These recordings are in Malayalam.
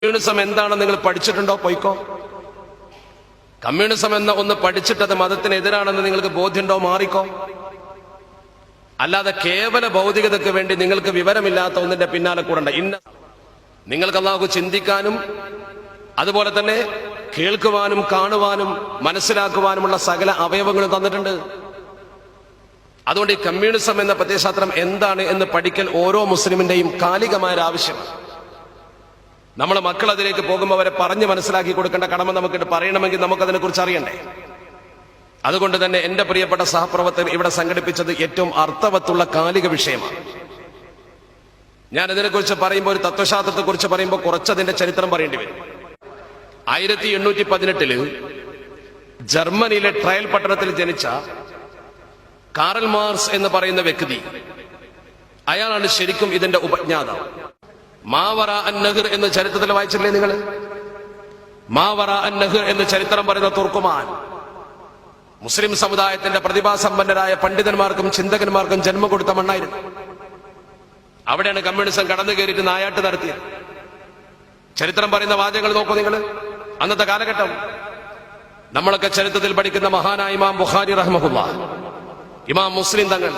കമ്മ്യൂണിസം എന്താണെന്ന് നിങ്ങൾ പഠിച്ചിട്ടുണ്ടോ? പോയിക്കോ. കമ്മ്യൂണിസം എന്ന ഒന്ന് പഠിച്ചിട്ടത് മതത്തിനെതിരാണെന്ന് നിങ്ങൾക്ക് ബോധ്യമുണ്ടോ? മാറിക്കോ. അല്ലാതെ കേവല ഭൗതികതയ്ക്ക് വേണ്ടി നിങ്ങൾക്ക് വിവരമില്ലാത്ത ഒന്നിന്റെ പിന്നാലെ കൂടണ്ട. നിങ്ങൾക്ക് അല്ലാഹു ചിന്തിക്കാനും അതുപോലെ തന്നെ കേൾക്കുവാനും കാണുവാനും മനസ്സിലാക്കുവാനുമുള്ള സകല അവയവങ്ങളും തന്നിട്ടുണ്ട്. അതുകൊണ്ട് ഈ കമ്മ്യൂണിസം എന്ന പ്രത്യയശാസ്ത്രം എന്താണ് എന്ന് പഠിക്കൽ ഓരോ മുസ്ലിമിന്റെയും കാലികമായ ആവശ്യമാണ്. നമ്മളെ മക്കൾ അതിലേക്ക് പോകുമ്പോൾ അവരെ പറഞ്ഞ് മനസ്സിലാക്കി കൊടുക്കേണ്ട കടമ നമുക്കിട്ട് പറയണമെങ്കിൽ നമുക്കതിനെ കുറിച്ച് അറിയണ്ടേ. അതുകൊണ്ട് തന്നെ എന്റെ പ്രിയപ്പെട്ട സഹപ്രവർത്തകർ ഇവിടെ സംഘടിപ്പിച്ചത് ഏറ്റവും അർത്ഥവത്തുള്ള കാലിക വിഷയമാണ്. ഞാൻ ഇതിനെക്കുറിച്ച് പറയുമ്പോൾ, ഒരു തത്വശാസ്ത്രത്തെ കുറിച്ച് പറയുമ്പോൾ കുറച്ചതിന്റെ ചരിത്രം പറയേണ്ടി വരും. 1818 ജർമ്മനിയിലെ ട്രയൽ പട്ടണത്തിൽ ജനിച്ച കാറൽ മാർക്സ് എന്ന് പറയുന്ന വ്യക്തി, അയാളാണ് ശരിക്കും ഇതിന്റെ ഉപജ്ഞാതാവ്. മാവറ അൻ-നഹർ എന്ന ചരിത്രത്തിൽ വായിച്ചില്ലേ നിങ്ങൾ? മാവറ അൻ-നഹർ എന്ന് ചരിത്രം പറയുന്ന തുർക്കുമാൻ മുസ്ലിം സമുദായത്തിന്റെ പ്രതിഭാസമ്പന്നരായ പണ്ഡിതന്മാർക്കും ചിന്തകന്മാർക്കും ജന്മം കൊടുത്ത മണ്ണായിരുന്നു. അവിടെയാണ് കമ്മ്യൂണിസം കടന്നു കയറിയിട്ട് നായാട്ട് നടത്തിയത്. ചരിത്രം പറയുന്ന വാചകങ്ങൾ നോക്കൂ നിങ്ങൾ. അന്നത്തെ കാലഘട്ടം നമ്മളൊക്കെ ചരിത്രത്തിൽ പഠിക്കുന്ന മഹാനായ ഇമാം ബുഖാരി റഹ്മഹുല്ലാഹ്, ഇമാം മുസ്ലിം തങ്ങൾ,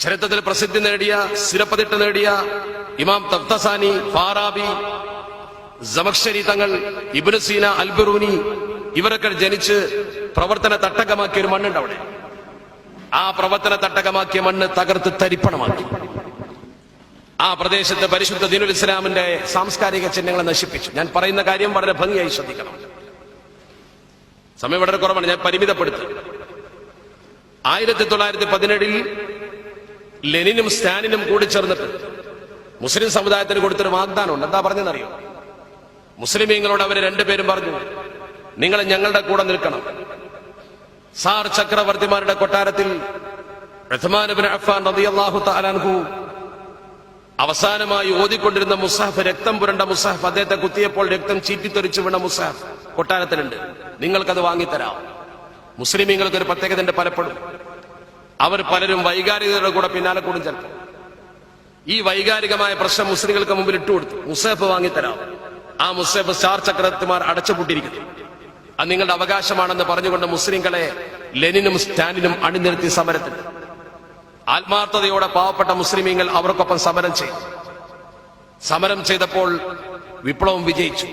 ചരിത്രത്തിൽ പ്രസിദ്ധി നേടിയ, സ്ഥിരപ്പതിട്ട് നേടിയ ഇമാം തഫ്തസാനി, ഫാറാബി, സമഖ്ശരി തങ്ങൾ, ഇബ്നു സീന, അൽബറൂനി, ഇവരൊക്കെ ജനിച്ച് പ്രവർത്തന തട്ടകമാക്കിയ ഒരു മണ്ണുണ്ട് അവിടെ. ആ പ്രവർത്തന തട്ടകമാക്കിയ മണ്ണ് തകർത്ത് തരിപ്പണമാക്കി. ആ പ്രദേശത്ത് പരിശുദ്ധ ദീനുൽ ഇസ്ലാമിന്റെ സാംസ്കാരിക ചിഹ്നങ്ങളെ നശിപ്പിച്ചു. ഞാൻ പറയുന്ന കാര്യം വളരെ ഭംഗിയായി ശ്രദ്ധിക്കണം. സമയം വളരെ കുറവാണ്, ഞാൻ പരിമിതപ്പെടുത്തി. 1917 ലെനിനും സ്റ്റാലിനും കൂടി ചേർന്നിട്ട് മുസ്ലിം സമുദായത്തിന് കൊടുത്തൊരു വാഗ്ദാനമുണ്ട്. എന്താ പറഞ്ഞെന്നറിയോ? മുസ്ലിമീങ്ങളോട് അവര് രണ്ടുപേരും പറഞ്ഞു, നിങ്ങൾ ഞങ്ങളുടെ കൂടെ നിൽക്കണം. സാർ ചക്രവർത്തിമാരുടെ കൊട്ടാരത്തിൽ ഉസ്മാൻ ഇബ്നു അഫ്ഫാൻ റളിയല്ലാഹു തആല അൻഹു അവസാനമായി ഓതിക്കൊണ്ടിരുന്ന മുസ്ഹഫ്, രക്തം പുരണ്ട മുസ്ഹഫ്, അദ്ദേഹത്തെ കുത്തിയപ്പോൾ രക്തം ചീറ്റിത്തെറിച്ചു വീണ മുസ്ഹഫ് കൊട്ടാരത്തിലുണ്ട്. നിങ്ങൾക്കത് വാങ്ങിത്തരാം. മുസ്ലിമീങ്ങൾക്ക് ഒരു പ്രത്യേകത പലപ്പോഴും അവർ പലരും വൈകാരികതയുടെ കൂടെ പിന്നാലെ കൂടും. ചിലപ്പോൾ ഈ വൈകാരികമായ പ്രശ്നം മുസ്ലിങ്ങൾക്ക് മുമ്പിൽ ഇട്ടുകൊടുത്തു. മുസ്ഹഫ് വാങ്ങിത്തരാം. ആ മുസ്ഹഫ് സ്റ്റാർ ചക്രവർത്തിമാർ അടച്ചുപൂട്ടിയിരിക്കുന്നു. അത് നിങ്ങളുടെ അവകാശമാണെന്ന് പറഞ്ഞുകൊണ്ട് മുസ്ലിങ്ങളെ ലെനിനും സ്റ്റാലിനും അണിനിരത്തി സമരത്തിൽ ആത്മാർത്ഥതയോടെ പാവപ്പെട്ട മുസ്ലിമീങ്ങൾ അവർക്കൊപ്പം സമരം ചെയ്തു. സമരം ചെയ്തപ്പോൾ വിപ്ലവം വിജയിച്ചു.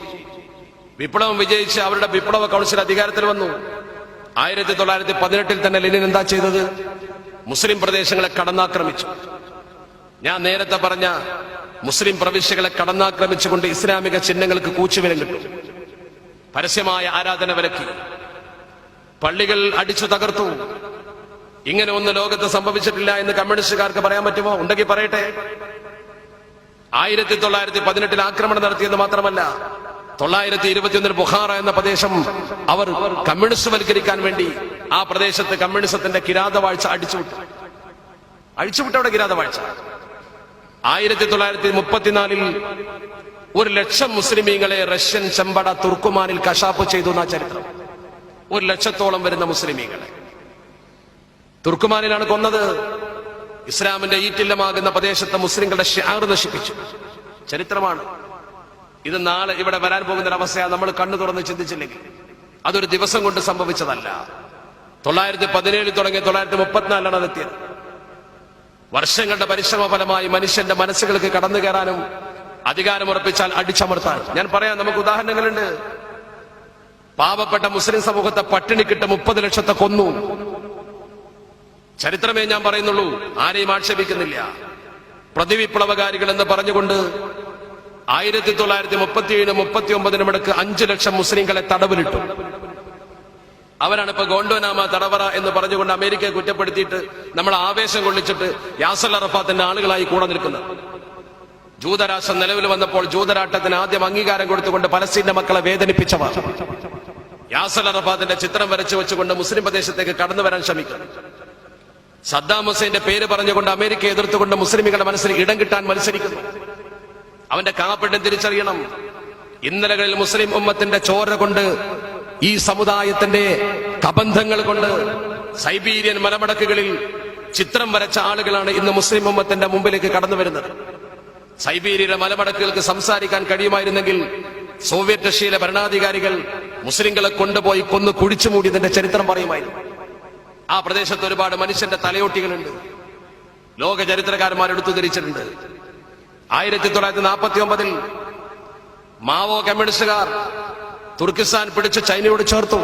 വിപ്ലവം വിജയിച്ച് അവരുടെ വിപ്ലവ കൗൺസിൽ അധികാരത്തിൽ വന്നു. 1918 തന്നെ ലെനിൻ എന്താ ചെയ്തത്? മുസ്ലിം പ്രദേശങ്ങളെ കടന്നാക്രമിച്ചു. ഞാൻ നേരത്തെ പറഞ്ഞ മുസ്ലിം പ്രവിശ്യകളെ കടന്നാക്രമിച്ചുകൊണ്ട് ഇസ്ലാമിക ചിഹ്നങ്ങൾക്ക് കൂച്ചുവിലം കിട്ടും. പരസ്യമായ ആരാധന വിലക്കി, പള്ളികൾ അടിച്ചു തകർത്തു. ഇങ്ങനെ ഒന്ന് ലോകത്ത് സംഭവിച്ചിട്ടില്ല എന്ന് കമ്മ്യൂണിസ്റ്റുകാർക്ക് പറയാൻ പറ്റുമോ? ഉണ്ടെങ്കിൽ പറയട്ടെ. 1918 ആക്രമണം നടത്തിയെന്ന് മാത്രമല്ല, 921 ബുഖാറ എന്ന പ്രദേശം അവർ കമ്മ്യൂണിസ്റ്റ്വൽക്കരിക്കാൻ വേണ്ടി ആ പ്രദേശത്ത് കമ്മ്യൂണിസത്തിന്റെ കിരാതവാഴ്ച അടിച്ചുവിട്ടു. അവിടെ കിരാതവാഴ്ച. 1934 100,000 മുസ്ലിമീങ്ങളെ റഷ്യൻ ചെമ്പട തുർക്കുമാനിൽ കശാപ്പ് ചെയ്തു എന്ന ചരിത്രം. 100,000-ഓളം വരുന്ന മുസ്ലിമീങ്ങളെ തുർക്കുമാനിലാണ് കൊന്നത്. ഇസ്ലാമിന്റെ ഈറ്റില്ലമാകുന്ന പ്രദേശത്തെ മുസ്ലിങ്ങളുടെ ഷിആർ നശിപ്പിച്ചു. ചരിത്രമാണ് ഇത്. നാളെ ഇവിടെ വരാൻ പോകുന്ന ഒരവസ്ഥ നമ്മൾ കണ്ണു തുറന്ന് ചിന്തിച്ചില്ലെങ്കിൽ അതൊരു ദിവസം കൊണ്ട് സംഭവിച്ചതല്ല. 917 തുടങ്ങി 934 അതെത്തിയത്. വർഷങ്ങളുടെ പരിശ്രമ ഫലമായി മനുഷ്യന്റെ മനസ്സുകൾക്ക് കടന്നു കയറാനും അധികാരമുറപ്പിച്ചാൽ അടിച്ചമർത്താൻ. ഞാൻ പറയാം, നമുക്ക് ഉദാഹരണങ്ങളുണ്ട്. പാവപ്പെട്ട മുസ്ലിം സമൂഹത്തെ പട്ടിണിക്കിട്ട് 30 ലക്ഷത്തെ കൊന്നു. ചരിത്രമേ ഞാൻ പറയുന്നുള്ളൂ, ആരെയും ആക്ഷേപിക്കുന്നില്ല. പ്രതിവിപ്ലവകാരികൾ എന്ന് പറഞ്ഞുകൊണ്ട് 1937-39 ഇടയ്ക്ക് 5 ലക്ഷം മുസ്ലിങ്ങളെ തടവിലിട്ടു. അവരാണ് ഇപ്പൊ ഗോണ്ടോനാമ തടവറ എന്ന് പറഞ്ഞുകൊണ്ട് അമേരിക്കയെ കുറ്റപ്പെടുത്തിയിട്ട് നമ്മൾ ആവേശം കൊള്ളിച്ചിട്ട് യാസർ അറഫാത്തിന്റെ ആളുകളായി കൂടെ നിൽക്കുന്നത്. ജൂതരാഷ്ട്രം നിലവിൽ വന്നപ്പോൾ ജൂതരാട്ടത്തിന് ആദ്യം അംഗീകാരം കൊടുത്തുകൊണ്ട് പലസ്തീന്റെ മക്കളെ വേദനിപ്പിച്ചവർ യാസർ അറഫാത്തിന്റെ ചിത്രം വരച്ചു വെച്ചുകൊണ്ട് മുസ്ലിം പ്രദേശത്തേക്ക് കടന്നു വരാൻ ശ്രമിക്കുന്നു. സദ്ദാം ഹുസൈന്റെ പേര് പറഞ്ഞുകൊണ്ട് അമേരിക്കയെ എതിർത്തുകൊണ്ട് മുസ്ലിമുകളുടെ മനസ്സിൽ ഇടം കിട്ടാൻ മത്സരിക്കുന്നു. അവന്റെ കാപ്പട്ടം തിരിച്ചറിയണം. ഇന്നലകളിൽ മുസ്ലിം ഉമ്മത്തിന്റെ ചോര കൊണ്ട്, ഈ സമുദായത്തിന്റെ കബന്ധങ്ങൾ കൊണ്ട് സൈബീരിയൻ മലമടക്കുകളിൽ ചിത്രം വരച്ച ആളുകളാണ് ഇന്ന് മുസ്ലിം ഉമ്മത്തിന്റെ മുമ്പിലേക്ക് കടന്നു വരുന്നത്. സൈബീരിയയിലെ മലമടക്കുകൾക്ക് സംസാരിക്കാൻ കഴിയുമായിരുന്നെങ്കിൽ സോവിയറ്റ് റഷ്യയിലെ ഭരണാധികാരികൾ മുസ്ലിങ്ങളെ കൊണ്ടുപോയി കൊന്നു കുഴിച്ചു മൂടിയതിന്റെ ചരിത്രം പറയുമായിരുന്നു. ആ പ്രദേശത്ത് ഒരുപാട് മനുഷ്യന്റെ തലയോട്ടികളുണ്ട്. ലോക ചരിത്രകാരന്മാരെടുത്തു ധരിച്ചിട്ടുണ്ട്. 1949 മാവോ കമ്മ്യൂണിസ്റ്റുകാർ തുർക്കിസ്ഥാൻ പിടിച്ച് ചൈനയോട് ചേർത്തു.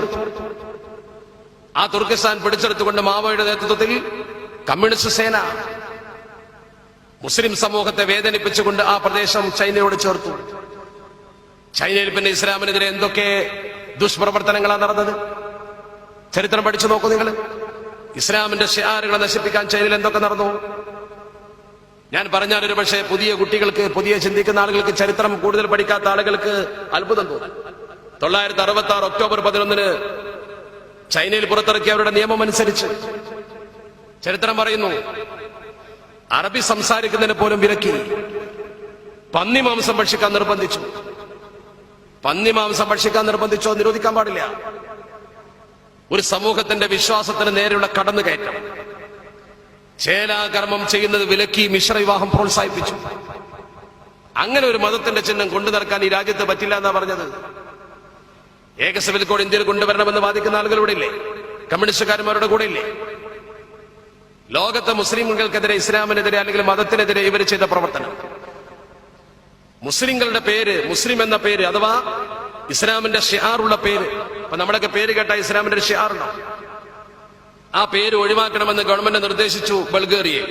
ആ തുർക്കിസ്ഥാൻ പിടിച്ചെടുത്തുകൊണ്ട് മാവോയുടെ നേതൃത്വത്തിൽ കമ്മ്യൂണിസ്റ്റ് സേന മുസ്ലിം സമൂഹത്തെ വേദനിപ്പിച്ചുകൊണ്ട് ആ പ്രദേശം ചൈനയോട് ചേർത്തു. ചൈനയിൽ പിന്നെ ഇസ്ലാമിനെതിരെ എന്തൊക്കെ ദുഷ്പ്രവർത്തനങ്ങളാണ് നടന്നത്? ചരിത്രം പഠിച്ചു നോക്കൂ നിങ്ങൾ. ഇസ്ലാമിന്റെ ഷിആറുകളെ നശിപ്പിക്കാൻ ചൈനയിൽ എന്തൊക്കെ നടന്നു? ഞാൻ പറഞ്ഞാൽ ഒരു പക്ഷേ പുതിയ കുട്ടികൾക്ക്, പുതിയ ചിന്തിക്കുന്ന ആളുകൾക്ക്, ചരിത്രം കൂടുതൽ പഠിക്കാത്ത ആളുകൾക്ക് അത്ഭുതം തോന്നും. 1966 ഒക്ടോബർ 11 ചൈനയിൽ പുറത്തിറക്കിയ അവരുടെ നിയമം അനുസരിച്ച് ചരിത്രം പറയുന്നു, അറബി സംസാരിക്കുന്നതിന് പോലും വിലക്കി. പന്നി മാംസം ഭക്ഷിക്കാൻ നിർബന്ധിച്ചു. പന്നി മാംസം ഭക്ഷിക്കാൻ നിർബന്ധിച്ചോ? നിരോധിക്കാൻ പാടില്ല. ഒരു സമൂഹത്തിന്റെ വിശ്വാസത്തിന് നേരെയുള്ള കടന്നുകയറ്റം, ചേലാകർമ്മം ചെയ്യുന്നത് വിലക്കി, മിശ്രവിവാഹം പ്രോത്സാഹിപ്പിച്ചു. അങ്ങനെ ഒരു മതത്തിന്റെ ചിഹ്നം കൊണ്ടു നടക്കാൻ ഈ രാജ്യത്ത് പറ്റില്ല എന്നാ പറഞ്ഞത്. ഏക സിവിൽ കോഡ് ഇന്ത്യയിൽ കൊണ്ടുവരണമെന്ന് വാദിക്കുന്ന ആളുകളുടെ ഇല്ലേ? കമ്മ്യൂണിസ്റ്റുകാരന്മാരുടെ കൂടെ ഇല്ലേ? ലോകത്തെ മുസ്ലിംകൾക്കെതിരെ, ഇസ്ലാമിനെതിരെ അല്ലെങ്കിൽ മതത്തിനെതിരെ ഇവർ ചെയ്ത പ്രവർത്തനം, മുസ്ലിങ്ങളുടെ പേര്, മുസ്ലിം എന്ന പേര് അഥവാ ഇസ്ലാമിന്റെ ഷിആറുള്ള പേര്, അപ്പൊ നമ്മുടെയൊക്കെ പേര് കേട്ട ഇസ്ലാമിന്റെ ഒരു ഷിആറുണ്ടോ? ആ പേര് ഒഴിവാക്കണമെന്ന് ഗവൺമെന്റ് നിർദ്ദേശിച്ചു ബൾഗേറിയയിൽ.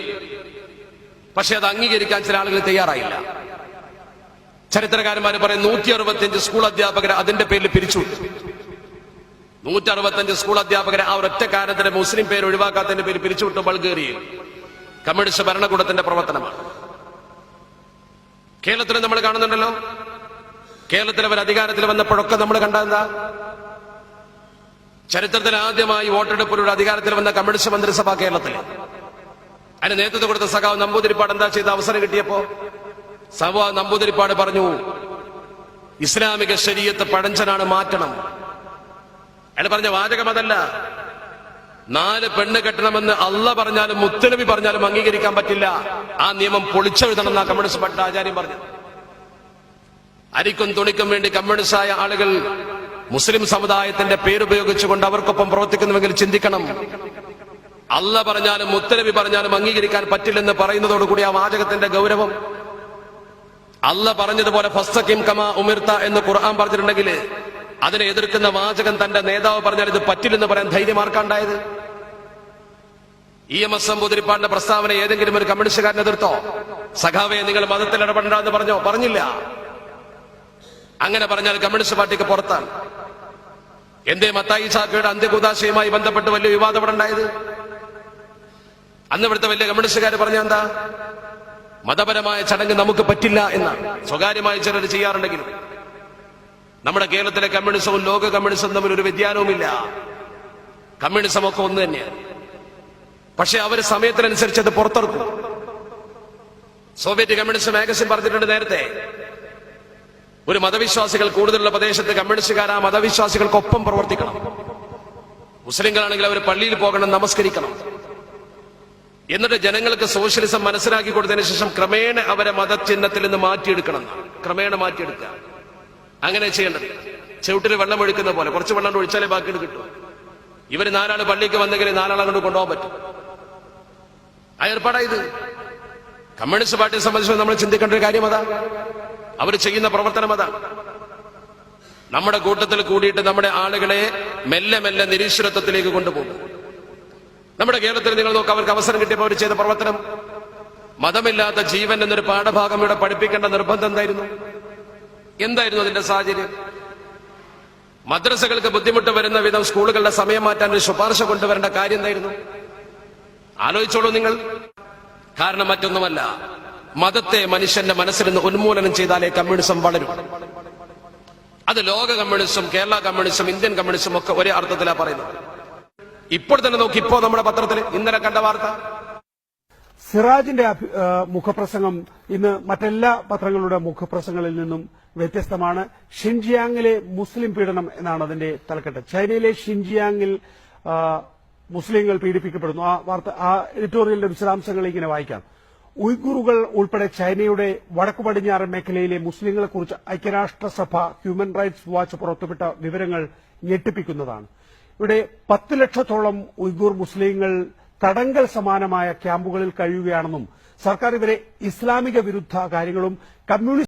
പക്ഷെ അത് അംഗീകരിക്കാൻ ചില ആളുകൾ തയ്യാറായില്ല. ചരിത്രകാരന്മാർ പറയും 165 സ്കൂൾ അധ്യാപകരെ അതിന്റെ പേരിൽ പിരിച്ചുവിട്ടു. 165 സ്കൂൾ അധ്യാപകരെ ആ ഒരൊറ്റ കാരണത്തിന് മുസ്ലിം പേര് ഒഴിവാക്കാത്തതിന്റെ പേര് പിരിച്ചുവിട്ടു ബൾഗേറിയയിൽ. കമ്മ്യൂണിസ്റ്റ് ഭരണകൂടത്തിന്റെ പ്രവർത്തനമാണ്. കേരളത്തിൽ നമ്മൾ കാണുന്നുണ്ടല്ലോ. കേരളത്തിൽ അവർ അധികാരത്തിൽ വന്നപ്പോഴൊക്കെ നമ്മൾ കണ്ടെന്താ? ചരിത്രത്തിൽ ആദ്യമായി വോട്ടെടുപ്പിലൂടെ അധികാരത്തിൽ വന്ന കമ്മ്യൂണിസ്റ്റ് മന്ത്രിസഭ കേരളത്തിൽ. അതിന് നേതൃത്വം കൊടുത്ത സഖാവ് നമ്പൂതിരിപ്പാട് എന്താ ചെയ്ത? അവസരം കിട്ടിയപ്പോ സഖാവ് നമ്പൂതിരിപ്പാട് പറഞ്ഞു, ഇസ്ലാമിക ശരീഅത്ത് പഴഞ്ചനാണ്, മാറ്റണം. അയാൾ പറഞ്ഞ വാചകം അതല്ല. 4 പെണ്ണ് കെട്ടണമെന്ന് അള്ളാഹ് പറഞ്ഞാലും മുത്തുനബി പറഞ്ഞാലും അംഗീകരിക്കാൻ പറ്റില്ല. ആ നിയമം പൊളിച്ചെഴുതണം എന്നാ കമ്മ്യൂണിസ്റ്റ് ഭട്ടാചാര്യം പറഞ്ഞു. അരിക്കും തുണിക്കും വേണ്ടി കമ്മ്യൂണിസ്റ്റായ ആളുകൾ മുസ്ലിം സമുദായത്തിന്റെ പേരുപയോഗിച്ചുകൊണ്ട് അവർക്കൊപ്പം പ്രവർത്തിക്കുന്നുവെങ്കിൽ ചിന്തിക്കണം. അള്ളാഹ് പറഞ്ഞാലും മുത്തുനബി പറഞ്ഞാലും അംഗീകരിക്കാൻ പറ്റില്ലെന്ന് പറയുന്നതോടുകൂടി ആ വാചകത്തിന്റെ ഗൗരവം, അള്ളാഹ് പറഞ്ഞതുപോലെ ഫസ്തഖിം കമാ ഉമിർത എന്ന് ഖുർആൻ പറഞ്ഞിട്ടുണ്ടെങ്കിൽ അതിനെ എതിർക്കുന്ന വാചകം തന്റെ നേതാവ് പറഞ്ഞാൽ ഇത് പറ്റില്ലെന്ന് പറയാൻ ധൈര്യമാർക്കാണ്ടായത്? EMS നമ്പൂതിരിപ്പാടിന്റെ പ്രസ്താവന ഏതെങ്കിലും ഒരു കമ്മ്യൂണിസ്റ്റുകാരനെ എതിർത്തോ? സഖാവെ നിങ്ങൾ മതത്തിൽ ഇടപെടണ്ടെന്ന് പറഞ്ഞോ? പറഞ്ഞില്ല. അങ്ങനെ പറഞ്ഞാൽ കമ്മ്യൂണിസ്റ്റ് പാർട്ടിക്ക് പുറത്താണ്. എന്തേ മത്തായി ചാക്കോയുടെ അന്ത്യകുദാശയുമായി ബന്ധപ്പെട്ട് വലിയ വിവാദം ഇവിടെ ഉണ്ടായത്? അന്ന് ഇവിടുത്തെ വലിയ കമ്മ്യൂണിസ്റ്റുകാർ പറഞ്ഞ എന്താ? മതപരമായ ചടങ്ങ് നമുക്ക് പറ്റില്ല എന്നാണ്. സ്വകാര്യമായി ചിലർ ചെയ്യാറുണ്ടെങ്കിലും നമ്മുടെ കേരളത്തിലെ കമ്മ്യൂണിസവും ലോക കമ്മ്യൂണിസവും തമ്മിൽ ഒരു വ്യതിയാനവുമില്ല. കമ്മ്യൂണിസം ഒക്കെ ഒന്ന് തന്നെയാണ്. പക്ഷെ അവർ സമയത്തിനനുസരിച്ച് അത് പുറത്തിറക്കും. സോവിയറ്റ് കമ്മ്യൂണിസ്റ്റ് മാഗസിൻ പറഞ്ഞിട്ടുണ്ട് നേരത്തെ, ഒരു മതവിശ്വാസികൾ കൂടുതലുള്ള പ്രദേശത്ത് കമ്മ്യൂണിസ്റ്റുകാർ ആ മതവിശ്വാസികൾക്കൊപ്പം പ്രവർത്തിക്കണം. മുസ്ലിങ്ങളാണെങ്കിൽ അവർ പള്ളിയിൽ പോകണം, നമസ്കരിക്കണം. എന്നിട്ട് ജനങ്ങൾക്ക് സോഷ്യലിസം മനസ്സിലാക്കി കൊടുത്തതിന് ശേഷം ക്രമേണ അവരെ മതചിഹ്നത്തിൽ നിന്ന് മാറ്റിയെടുക്കണം. ക്രമേണ മാറ്റിയെടുക്കുക. അങ്ങനെ ചെയ്യേണ്ടത്. ചവിട്ടിൽ വെള്ളം ഒഴിക്കുന്ന പോലെ കുറച്ച് വെള്ളം ഒഴിച്ചാലേ ബാക്കിയിട്ട് കിട്ടും. ഇവർ 4 ആൾ പള്ളിക്ക് വന്നെങ്കിൽ 4 ആൾ അങ്ങോട്ട് കൊണ്ടുപോകാൻ പറ്റും. ആ ഏർപ്പാടായത്. കമ്മ്യൂണിസ്റ്റ് പാർട്ടിയെ സംബന്ധിച്ച് നമ്മൾ ചിന്തിക്കേണ്ട ഒരു കാര്യം അതാ. അവർ ചെയ്യുന്ന പ്രവർത്തനം അതാ. നമ്മുടെ കൂട്ടത്തിൽ കൂടിയിട്ട് നമ്മുടെ ആളുകളെ മെല്ലെ മെല്ലെ നിരീശ്വരത്വത്തിലേക്ക് കൊണ്ടുപോകും. നമ്മുടെ കേരളത്തിൽ നിങ്ങൾ നോക്കുക, അവർക്ക് അവസരം കിട്ടിയപ്പോൾ അവർ ചെയ്ത പ്രവർത്തനം, മതമില്ലാത്ത ജീവൻ എന്നൊരു പാഠഭാഗം ഇവിടെ പഠിപ്പിക്കേണ്ട നിർബന്ധം എന്തായിരുന്നു അതിന്റെ സാഹചര്യം? മദ്രസകൾക്ക് ബുദ്ധിമുട്ട് വരുന്ന വിധം സ്കൂളുകളുടെ സമയം മാറ്റാൻ ഒരു ശുപാർശ കൊണ്ടുവരേണ്ട കാര്യം എന്തായിരുന്നു? ആലോചിച്ചോളൂ നിങ്ങൾ. കാരണം മറ്റൊന്നുമല്ല, മതത്തെ മനുഷ്യന്റെ മനസ്സിൽ നിന്ന് ഉന്മൂലനം ചെയ്താലേ കമ്മ്യൂണിസം വളരും. അത് ലോക communism, Kerala communism, Indian communism ഒക്കെ ഒരേ അർത്ഥത്തിലാണ് പറയുന്നത്. ഇപ്പോൾ തന്നെ നോക്കി, ഇപ്പോ നമ്മുടെ പത്രത്തിൽ ഇന്നലെ കണ്ട വാർത്ത, സിറാജിന്റെ മുഖപ്രസംഗം ഇന്ന് മറ്റെല്ലാ പത്രങ്ങളുടെ മുഖപ്രസംഗങ്ങളിൽ നിന്നും വ്യത്യസ്തമാണ്. ഷിൻജിയാങ്ങിലെ മുസ്ലിം പീഡനം എന്നാണ് അതിന്റെ തലക്കെട്ട്. ചൈനയിലെ ഷിൻജിയാങ്ങിൽ മുസ്ലിങ്ങൾ പീഡിപ്പിക്കപ്പെടുന്നു. ആ വാർത്ത, ആ എഡിറ്റോറിയലിന്റെ വിശദാംശങ്ങൾ ഇങ്ങനെ വായിക്കാം. ഉയ്ഗുറുകൾ ഉൾപ്പെടെ ചൈനയുടെ വടക്കു പടിഞ്ഞാറൻ മേഖലയിലെ മുസ്ലിങ്ങളെക്കുറിച്ച് ഐക്യരാഷ്ട്രസഭ ഹ്യൂമൻ റൈറ്റ്സ് വാച്ച് പുറത്തുവിട്ട വിവരങ്ങൾ ഞെട്ടിപ്പിക്കുന്നതാണ്. ഇവിടെ 10 ലക്ഷത്തോളം ഉയ്ഗുർ മുസ്ലിങ്ങൾ തടങ്കൽ സമാനമായ ക്യാമ്പുകളിൽ കഴിയുകയാണെന്നും സർക്കാർ ഇവരെ ഇസ്ലാമിക വിരുദ്ധ കാര്യങ്ങളും കമ്മ്യൂണിസ്റ്റ്